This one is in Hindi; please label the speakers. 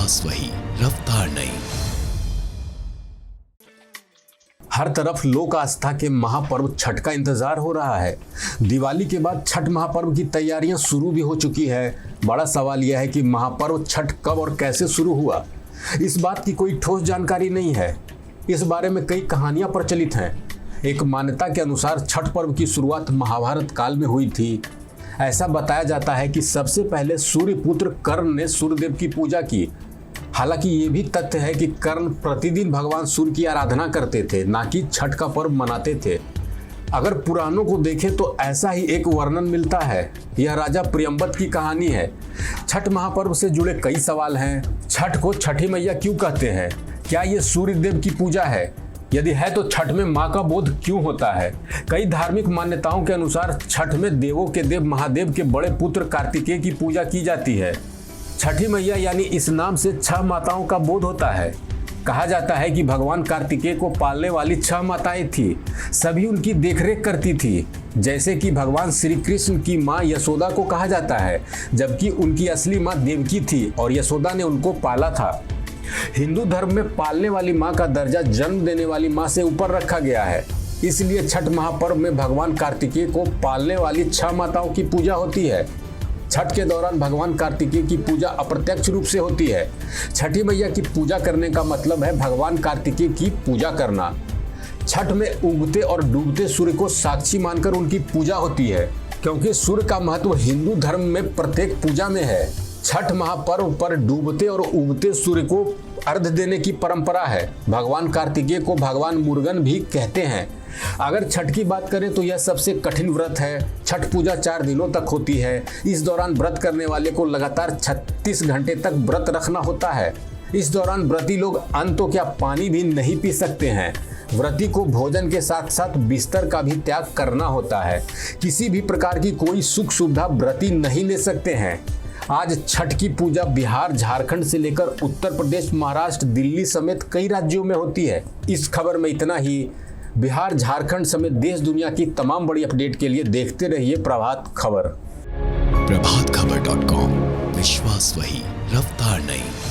Speaker 1: विश्वास वही, रफ्तार नहीं।
Speaker 2: हर तरफ लोक आस्था के महापर्व छठ का इंतजार हो रहा है। दिवाली के बाद छठ महापर्व की तैयारियां शुरू भी हो चुकी है। बड़ा सवाल यह है कि महापर्व छठ कब और कैसे शुरू हुआ, इस बात की कोई ठोस जानकारी नहीं है। इस बारे में कई कहानियां प्रचलित हैं। एक मान्यता के अनुसार छठ पर्व की शुरुआत महाभारत काल में हुई थी। ऐसा बताया जाता है कि सबसे पहले सूर्यपुत्र कर्ण ने सूर्यदेव की पूजा की। हालांकि ये भी तथ्य है कि कर्ण प्रतिदिन भगवान सूर्य की आराधना करते थे, ना कि छठ का पर्व मनाते थे। अगर पुराणों को देखें तो ऐसा ही एक वर्णन मिलता है। यह राजा प्रियंबत की कहानी है। छठ महापर्व से जुड़े कई सवाल हैं। छठ को छठी मैया क्यों कहते हैं? क्या ये सूर्यदेव की पूजा है? यदि है तो छठ में माँ का बोध क्यों होता है? कई धार्मिक मान्यताओं के अनुसार छठ में देवों के देव महादेव के बड़े पुत्र कार्तिकेय की पूजा की जाती है। छठी मैया यानी इस नाम से 6 माताओं का बोध होता है। कहा जाता है कि भगवान कार्तिकेय को पालने वाली 6 माताएं थी। सभी उनकी देखरेख करती थी। जैसे कि भगवान श्री कृष्ण की माँ यशोदा को कहा जाता है, जबकि उनकी असली माँ देवकी थी और यशोदा ने उनको पाला था। हिंदू धर्म में पालने वाली माँ का दर्जा जन्म देने वाली माँ से ऊपर रखा गया है। इसलिए छठ महापर्व में भगवान कार्तिकेय को पालने वाली 6 माताओं की पूजा होती है। छठ के दौरान भगवान कार्तिकेय की पूजा अप्रत्यक्ष रूप से होती है। छठी मैया की पूजा करने का मतलब है भगवान कार्तिकेय की पूजा करना। छठ में उगते और डूबते सूर्य को साक्षी मानकर उनकी पूजा होती है, क्योंकि सूर्य का महत्व हिंदू धर्म में प्रत्येक पूजा में है। छठ महापर्व पर डूबते और उगते सूर्य को अर्घ्य देने की परंपरा है। भगवान कार्तिकेय को भगवान मुर्गन भी कहते हैं। अगर छठ की बात करें तो यह सबसे कठिन व्रत है। छठ पूजा 4 दिनों तक होती है। इस दौरान व्रत करने वाले को लगातार 36 घंटे तक व्रत रखना होता है। इस दौरान व्रती लोग अन्न तो क्या पानी भी नहीं पी सकते हैं। व्रती को भोजन के साथ साथ बिस्तर का भी त्याग करना होता है। किसी भी प्रकार की कोई सुख सुविधा व्रती नहीं ले सकते हैं। आज छठ की पूजा बिहार, झारखंड से लेकर उत्तर प्रदेश, महाराष्ट्र, दिल्ली समेत कई राज्यों में होती है। इस खबर में इतना ही। बिहार, झारखंड समेत देश दुनिया की तमाम बड़ी अपडेट के लिए देखते रहिए प्रभात खबर।
Speaker 1: प्रभातखबर.com, विश्वास वही, रफ्तार नहीं।